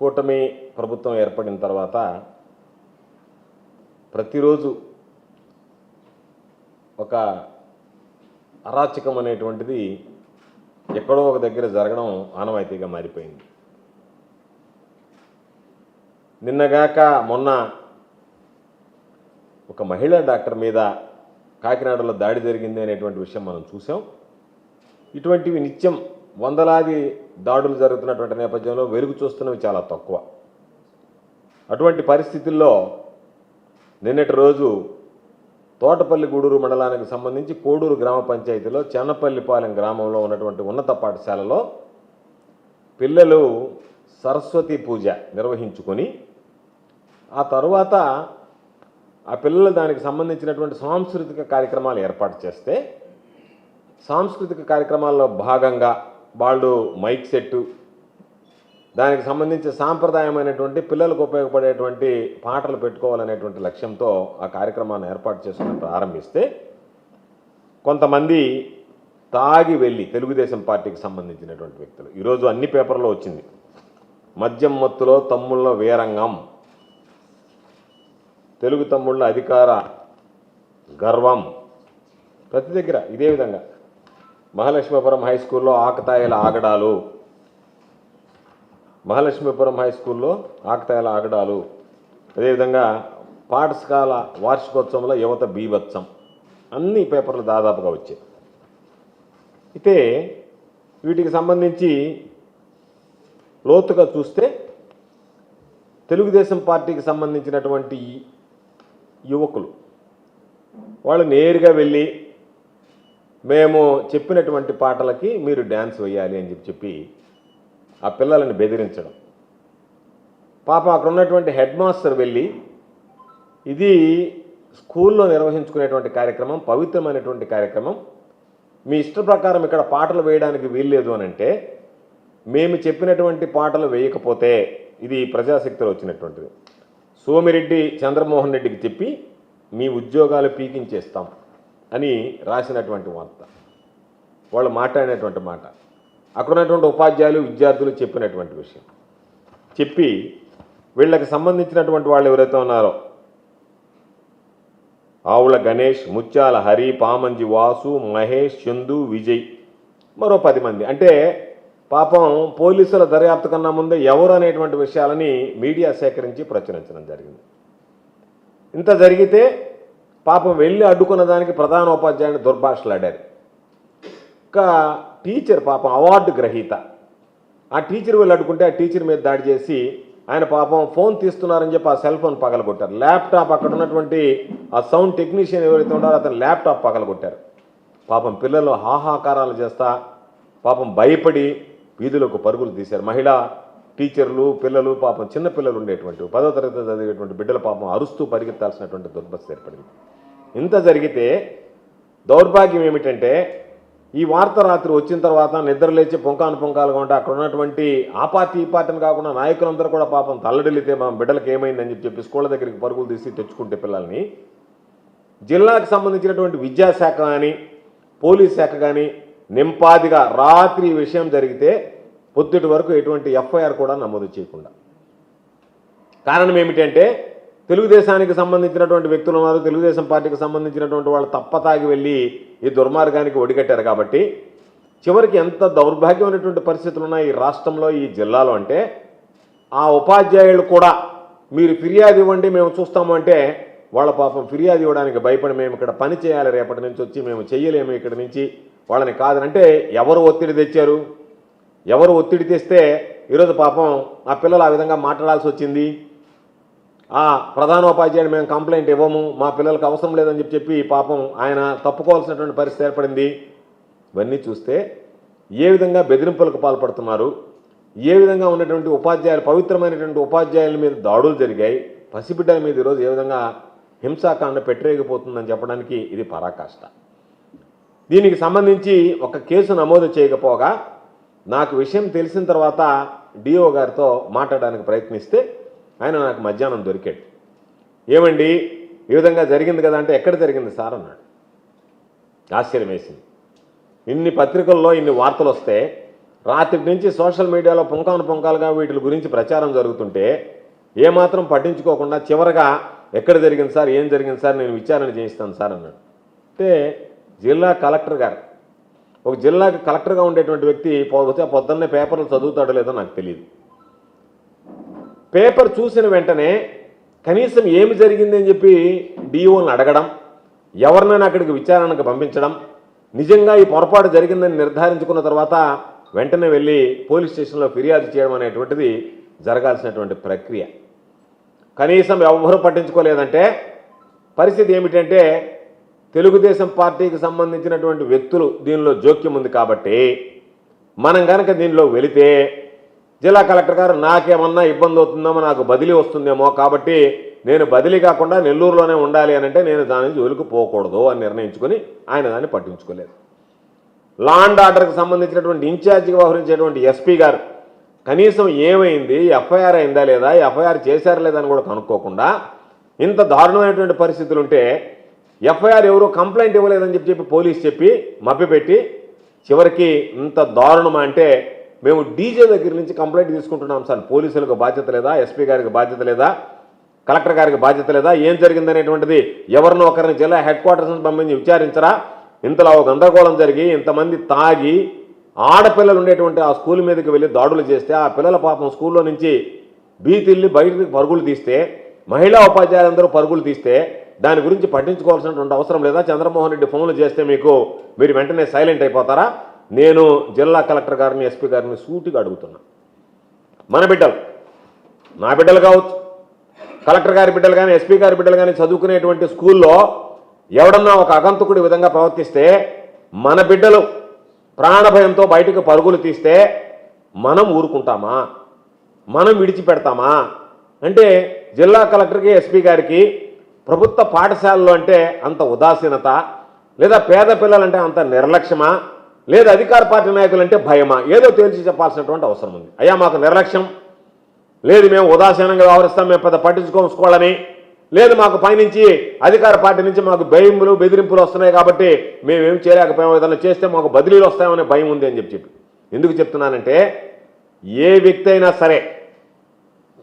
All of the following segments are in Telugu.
కూటమి ప్రభుత్వం ఏర్పడిన తర్వాత ప్రతిరోజు ఒక అరాచకం అనేటువంటిది ఎక్కడో ఒక దగ్గర జరగడం ఆనవాయితీగా మారిపోయింది. నిన్నగాక మొన్న ఒక మహిళా డాక్టర్ మీద కాకినాడలో దాడి జరిగింది అనేటువంటి విషయం మనం చూసాం. ఇటువంటివి నిత్యం వందలాది దాడులు జరుగుతున్నటువంటి నేపథ్యంలో వెలుగు చూస్తున్నవి చాలా తక్కువ. అటువంటి పరిస్థితుల్లో నిన్నటి రోజు తోటపల్లి గూడూరు మండలానికి సంబంధించి కోడూరు గ్రామ పంచాయతీలో చెన్నపల్లిపాలెం గ్రామంలో ఉన్నటువంటి ఉన్నత పాఠశాలలో పిల్లలు సరస్వతి పూజ నిర్వహించుకొని ఆ తరువాత ఆ పిల్లలు దానికి సంబంధించినటువంటి సాంస్కృతిక కార్యక్రమాలు ఏర్పాటు చేస్తే సాంస్కృతిక కార్యక్రమాల్లో భాగంగా వాళ్ళు మైక్ సెట్టు దానికి సంబంధించి సాంప్రదాయమైనటువంటి పిల్లలకు ఉపయోగపడేటువంటి పాటలు పెట్టుకోవాలనేటువంటి లక్ష్యంతో ఆ కార్యక్రమాన్ని ఏర్పాటు చేసుకుని ప్రారంభిస్తే కొంతమంది తాగి వెళ్ళి తెలుగుదేశం పార్టీకి సంబంధించినటువంటి వ్యక్తులు ఈరోజు అన్ని పేపర్లో వచ్చింది. మద్యం మత్తులో తమ్ముళ్ళ వీరంగం, తెలుగు తమ్ముళ్ళ అధికార గర్వం, ప్రతి దగ్గర ఇదే విధంగా. మహాలక్ష్మీపురం హై స్కూల్లో ఆకతాయిల ఆగడాలు, మహాలక్ష్మీపురం హై స్కూల్లో ఆకతాయిల ఆగడాలు, అదేవిధంగా పాఠశాల వార్షికోత్సవంలో యువత బీభత్సం, అన్ని పేపర్లు దాదాపుగా వచ్చాయి. అయితే వీటికి సంబంధించి లోతుగా చూస్తే తెలుగుదేశం పార్టీకి సంబంధించినటువంటి యువకులు వాళ్ళు నేరుగా వెళ్ళి మేము చెప్పినటువంటి పాటలకి మీరు డ్యాన్స్ వేయాలి అని చెప్పి ఆ పిల్లలను బెదిరించడం. పాపం అక్కడ ఉన్నటువంటి హెడ్ మాస్టర్ వెళ్ళి ఇది స్కూల్లో నిర్వహించుకునేటువంటి కార్యక్రమం, పవిత్రమైనటువంటి కార్యక్రమం, మీ ఇష్ట ప్రకారం ఇక్కడ పాటలు వేయడానికి వీల్లేదు అని అంటే మేము చెప్పినటువంటి పాటలు వేయకపోతే ఇది ప్రజాశక్తిలో వచ్చినటువంటిది. సోమిరెడ్డి చంద్రమోహన్ రెడ్డికి చెప్పి మీ ఉద్యోగాలు పీకించేస్తాం అని రాసినటువంటి వార్త, వాళ్ళు మాట్లాడినటువంటి మాట, అక్కడ ఉన్నటువంటి ఉపాధ్యాయులు విద్యార్థులు చెప్పినటువంటి విషయం చెప్పి వీళ్ళకి సంబంధించినటువంటి వాళ్ళు ఎవరైతే ఉన్నారో ఆవుల గణేష్, ముత్యాల హరి, పామంజి వాసు, మహేష్, చందు, విజయ్, మరో 10 మంది. అంటే పాపం పోలీసుల దర్యాప్తు కన్నా ముందే ఎవరు అనేటువంటి విషయాలని మీడియా సేకరించి ప్రచురించడం జరిగింది. ఇంత జరిగితే పాపం వెళ్ళి అడ్డుకున్న దానికి ప్రధాన ఉపాధ్యాయుని దుర్భాషలాడారు. ఒక టీచర్ పాపం అవార్డు గ్రహీత, ఆ టీచర్ వెళ్ళి అడ్డుకుంటే ఆ టీచర్ మీద దాడి చేసి ఆయన పాపం ఫోన్ తీస్తున్నారని చెప్పి ఆ సెల్ ఫోన్ పగలగొట్టారు. ల్యాప్టాప్ అక్కడ ఉన్నటువంటి ఆ సౌండ్ టెక్నీషియన్ ఎవరైతే ఉన్నారో అతను ల్యాప్టాప్ పగలగొట్టారు. పాపం పిల్లలు హాహాకారాలు చేస్తా పాపం భయపడి వీధులకు పరుగులు తీశారు. మహిళా టీచర్లు, పిల్లలు, పాపం చిన్న పిల్లలు ఉండేటువంటి 10వ తరగతి చదివేటువంటి బిడ్డల పాపం అరుస్తూ పరిగెత్తాల్సినటువంటి దుర్భస్థ ఏర్పడింది. ఇంత జరిగితే దౌర్భాగ్యం ఏమిటంటే ఈ వార్త రాత్రి వచ్చిన తర్వాత నిద్ర లేచి పొంకాలుగా ఉంటే అక్కడ ఉన్నటువంటి ఆ పార్టీ ఈ పార్టీని కాకుండా నాయకులందరూ కూడా పాపం తల్లడిల్లితే మా బిడ్డలకు ఏమైందని చెప్పి స్కూళ్ళ దగ్గరికి పరుగులు తీసి తెచ్చుకుంటే పిల్లల్ని జిల్లాకు సంబంధించినటువంటి విద్యాశాఖ కానీ పోలీస్ శాఖ కానీ నింపాదిగా రాత్రి విషయం జరిగితే పొద్దుటి వరకు ఎటువంటి ఎఫ్ఐఆర్ కూడా నమోదు చేయకుండా. కారణం ఏమిటంటే తెలుగుదేశానికి సంబంధించినటువంటి వ్యక్తులు ఉన్నారు, తెలుగుదేశం పార్టీకి సంబంధించినటువంటి వాళ్ళు తప్పతాగి వెళ్ళి ఈ దుర్మార్గానికి ఒడిగట్టారు. కాబట్టి చివరికి ఎంత దౌర్భాగ్యమైనటువంటి పరిస్థితులు ఉన్నాయి ఈ రాష్ట్రంలో, ఈ జిల్లాలో అంటే ఆ ఉపాధ్యాయులు కూడా మీరు ఫిర్యాదు ఇవ్వండి మేము చూస్తాము అంటే వాళ్ళ పాపం ఫిర్యాదు ఇవ్వడానికి భయపడి మేము ఇక్కడ పని చేయాలి, రేపటి నుంచి వచ్చి మేము చెయ్యలేము ఇక్కడ నుంచి వాళ్ళని కాదనంటే ఎవరు ఒత్తిడి తెచ్చారు? ఎవరు ఒత్తిడి తెస్తే ఈరోజు పాపం ఆ పిల్లలు ఆ విధంగా మాట్లాడాల్సి వచ్చింది. ఆ ప్రధానోపాధ్యాయుడు మేము కంప్లైంట్ ఇవ్వము, మా పిల్లలకు అవసరం లేదని చెప్పి పాపం ఆయన తప్పుకోవాల్సినటువంటి పరిస్థితి ఏర్పడింది. ఇవన్నీ చూస్తే ఏ విధంగా బెదిరింపులకు పాల్పడుతున్నారు, ఏ విధంగా ఉన్నటువంటి ఉపాధ్యాయులు, పవిత్రమైనటువంటి ఉపాధ్యాయుల మీద దాడులు జరిగాయి, పసిబిడ్డల మీద ఈరోజు ఏ విధంగా హింసాకాండ పెట్టరేగిపోతుందని చెప్పడానికి ఇది పరాకాష్ట. దీనికి సంబంధించి ఒక కేసు నమోదు చేయకపోగా నాకు విషయం తెలిసిన తర్వాత డిఓ గారితో మాట్లాడడానికి ప్రయత్నిస్తే ఆయన నాకు మధ్యాహ్నం దొరికాడు. ఏమండి ఈ విధంగా జరిగింది కదా అంటే ఎక్కడ జరిగింది సార్ అన్నాడు. ఆశ్చర్యం వేసింది. ఇన్ని పత్రికల్లో ఇన్ని వార్తలు వస్తే రాత్రి నుంచి సోషల్ మీడియాలో పుంకాలుగా వీటి గురించి ప్రచారం జరుగుతుంటే ఏమాత్రం పట్టించుకోకుండా చివరగా ఎక్కడ జరిగింది సార్, ఏం జరిగింది సార్, నేను విచారణ చేయిస్తాను సార్ అన్నాడు. అంటే జిల్లా కలెక్టర్ గారు, ఒక జిల్లాకి కలెక్టర్గా ఉండేటువంటి వ్యక్తి పొద్దున్నే పేపర్లు చదువుతాడో లేదో నాకు తెలియదు. పేపర్ చూసిన వెంటనే కనీసం ఏమి జరిగింది అని చెప్పి డిఓని అడగడం, ఎవరినైనా అక్కడికి విచారణకు పంపించడం, నిజంగా ఈ పొరపాటు జరిగిందని నిర్ధారించుకున్న తర్వాత వెంటనే వెళ్ళి పోలీస్ స్టేషన్లో ఫిర్యాదు చేయడం అనేటువంటిది జరగాల్సినటువంటి ప్రక్రియ. కనీసం ఎవ్వరూ పట్టించుకోలేదంటే పరిస్థితి ఏమిటంటే తెలుగుదేశం పార్టీకి సంబంధించినటువంటి వ్యక్తులు దీనిలో జోక్యం ఉంది కాబట్టి మనం కనుక దీనిలో వెళితే జిల్లా కలెక్టర్ గారు నాకేమన్నా ఇబ్బంది అవుతుందేమో, నాకు బదిలీ వస్తుందేమో, కాబట్టి నేను బదిలీ కాకుండా నెల్లూరులోనే ఉండాలి అని అంటే నేను దాని జోలికి పోకూడదు అని నిర్ణయించుకొని ఆయన దాన్ని పట్టించుకోలేదు. లా అండ్ ఆర్డర్కి సంబంధించినటువంటి ఇన్ఛార్జిగా వ్యవహరించేటువంటి ఎస్పీ గారు కనీసం ఏమైంది, ఎఫ్ఐఆర్ అయిందా లేదా, ఎఫ్ఐఆర్ చేశారా లేదా అని కూడా కనుక్కోకుండా ఇంత దారుణమైనటువంటి పరిస్థితులు ఉంటే ఎఫ్ఐఆర్ ఎవరో కంప్లైంట్ ఇవ్వలేదని చెప్పి పోలీసు చెప్పి మభ్యపెట్టి చివరికి ఇంత దారుణమా అంటే మేము డీజే దగ్గర నుంచి కంప్లైంట్ తీసుకుంటున్నాం సార్, పోలీసులకు బాధ్యత లేదా, ఎస్పీ గారికి బాధ్యత లేదా, కలెక్టర్ గారికి బాధ్యత లేదా, ఏం జరిగిందనేటువంటిది ఎవరినో ఒకరిని జిల్లా హెడ్ క్వార్టర్స్ నుంచి పంపించి విచారించరా, ఇంతలో గందరగోళం జరిగి ఇంతమంది తాగి ఆడపిల్లలు ఉండేటువంటి ఆ స్కూల్ మీదకి వెళ్ళి దాడులు చేస్తే ఆ పిల్లల పాపం స్కూల్లో నుంచి బీతిల్లి బయటకు పరుగులు తీస్తే, మహిళా ఉపాధ్యాయులందరూ పరుగులు తీస్తే దాని గురించి పట్టించుకోవాల్సినటువంటి అవసరం లేదా? చంద్రమోహన్ రెడ్డి ఫోన్లు చేస్తే మీరు వెంటనే సైలెంట్ అయిపోతారా? నేను జిల్లా కలెక్టర్ గారిని, ఎస్పీ గారిని సూటిగా అడుగుతున్నా. మన బిడ్డలు, నా బిడ్డలు కావచ్చు, కలెక్టర్ గారి బిడ్డలు కానీ, ఎస్పీ గారి బిడ్డలు కానీ చదువుకునేటువంటి స్కూల్లో ఎవడన్నా ఒక అగంతకుడి విధంగా ప్రవర్తిస్తే, మన బిడ్డలు ప్రాణభయంతో బయటకు పరుగులు తీస్తే మనం ఊరుకుంటామా? మనం విడిచిపెడతామా? అంటే జిల్లా కలెక్టర్కి, ఎస్పీ గారికి ప్రభుత్వ పాఠశాలలో అంటే అంత ఉదాసీనత, లేదా పేద పిల్లలంటే అంత నిర్లక్ష్యమా, లేదా అధికార పార్టీ నాయకులంటే భయమా? ఏదో తేల్చి చెప్పాల్సినటువంటి అవసరం ఉంది. అయ్యా మాకు నిర్లక్ష్యం లేదు, మేము ఉదాసీనంగా వ్యవహరిస్తాం, మేము పెద్ద పట్టించుకోవాలని లేదు, మాకు పైనుంచి అధికార పార్టీ నుంచి మాకు భయములు బెదిరింపులు వస్తున్నాయి కాబట్టి మేమేం చేయలేకపోయాము, ఏదైనా చేస్తే మాకు బదిలీలు వస్తాయనే భయం ఉంది అని చెప్పి ఎందుకు చెప్తున్నానంటే ఏ వ్యక్తి అయినా సరే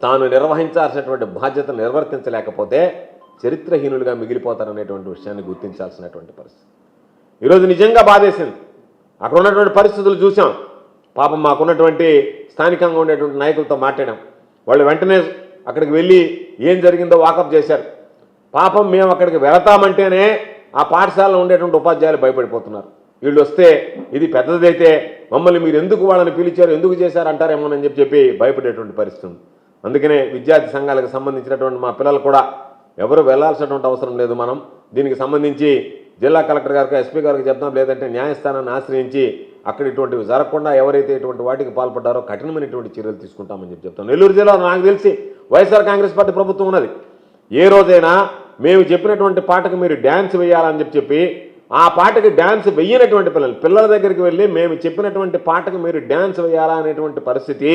తాను నిర్వహించాల్సినటువంటి బాధ్యత నిర్వర్తించలేకపోతే చరిత్రహీనులుగా మిగిలిపోతారనేటువంటి విషయాన్ని గుర్తించాల్సినటువంటి పరిస్థితి. ఈరోజు నిజంగా బాధేసింది. అక్కడ ఉన్నటువంటి పరిస్థితులు చూసాం. పాపం మాకున్నటువంటి స్థానికంగా ఉండేటువంటి నాయకులతో మాట్లాడాం. వాళ్ళు వెంటనే అక్కడికి వెళ్ళి ఏం జరిగిందో వాకప్ చేశారు. పాపం మేము అక్కడికి వెళతామంటేనే ఆ పాఠశాలలో ఉండేటువంటి ఉపాధ్యాయులు భయపడిపోతున్నారు. వీళ్ళు వస్తే ఇది పెద్దదైతే మమ్మల్ని మీరు ఎందుకు వాళ్ళని పిలిచారు, ఎందుకు చేశారు అంటారేమోనని చెప్పి భయపడేటువంటి పరిస్థితి ఉంది. అందుకనే విద్యార్థి సంఘాలకు సంబంధించినటువంటి మా పిల్లలు కూడా ఎవరు వెళ్లాల్సినటువంటి అవసరం లేదు. మనం దీనికి సంబంధించి జిల్లా కలెక్టర్ గారికి, ఎస్పీ గారికి చెప్తాం, లేదంటే న్యాయస్థానాన్ని ఆశ్రయించి అక్కడ ఇటువంటివి జరగకుండా ఎవరైతే ఇటువంటి వాటికి పాల్పడ్డారో కఠినమైనటువంటి చర్యలు తీసుకుంటామని చెప్తాం. నెల్లూరు జిల్లాలో నాకు తెలిసి వైఎస్ఆర్ కాంగ్రెస్ పార్టీ ప్రభుత్వం ఉన్నది. ఏ రోజైనా మేము చెప్పినటువంటి పాటకు మీరు డ్యాన్స్ వేయాలని చెప్పి ఆ పాటకి డ్యాన్స్ వెయ్యనటువంటి పిల్లల దగ్గరికి వెళ్ళి మేము చెప్పినటువంటి పాటకు మీరు డ్యాన్స్ వేయాలా అనేటువంటి పరిస్థితి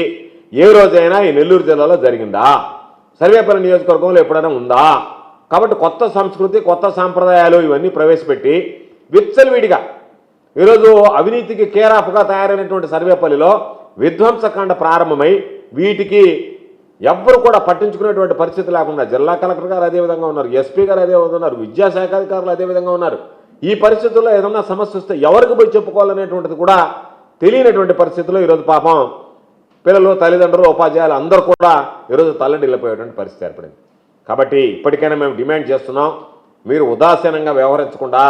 ఏ రోజైనా ఈ నెల్లూరు జిల్లాలో జరిగిందా? సర్వేపల్లి నియోజకవర్గంలో ఎప్పుడైనా ఉందా? కాబట్టి కొత్త సంస్కృతి, కొత్త సాంప్రదాయాలు ఇవన్నీ ప్రవేశపెట్టి విచ్చలవిడిగా ఈరోజు అవినీతికి కేరాఫ్గా తయారైనటువంటి సర్వేపల్లిలో విధ్వంసకాండ ప్రారంభమై వీటికి ఎవ్వరు కూడా పట్టించుకునేటువంటి పరిస్థితి లేకుండా జిల్లా కలెక్టర్ గారు అదేవిధంగా ఉన్నారు, ఎస్పీ గారు అదేవిధంగా ఉన్నారు, విద్యాశాఖ అధికారులు అదేవిధంగా ఉన్నారు. ఈ పరిస్థితుల్లో ఏదన్నా సమస్య వస్తే ఎవరికి పోయి చెప్పుకోవాలనేటువంటిది కూడా తెలియనటువంటి పరిస్థితుల్లో ఈరోజు పాపం పిల్లలు, తల్లిదండ్రులు, ఉపాధ్యాయులు అందరూ కూడా ఈరోజు తల్లడిల్లిపోయేటువంటి పరిస్థితి ఏర్పడింది. కాబట్టి ఇప్పటికైనా మేము డిమాండ్ చేస్తున్నాం, మీరు ఉదాసీనంగా వ్యవహరించకుండా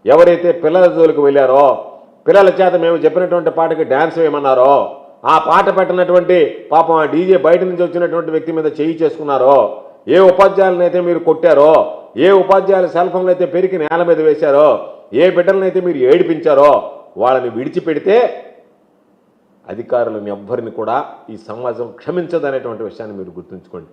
ఎవరైతే పిల్లల జోలికి వెళ్ళారో, పిల్లల చేత మేము చెప్పినటువంటి పాటకి డ్యాన్స్ వేయమన్నారో, ఆ పాట పెట్టినటువంటి పాపం ఆ డీజే బయట నుంచి వచ్చినటువంటి వ్యక్తి మీద చేయి చేసుకున్నారో, ఏ ఉపాధ్యాయులనైతే మీరు కొట్టారో, ఏ ఉపాధ్యాయుల సెల్ ఫోన్లు అయితే పెరిగి నేల మీద వేశారో, ఏ బిడ్డలనైతే మీరు ఏడిపించారో వాళ్ళని విడిచిపెడితే అధికారులను ఎవ్వరిని కూడా ఈ సమాజం క్షమించదనేటువంటి విషయాన్ని మీరు గుర్తుంచుకోండి.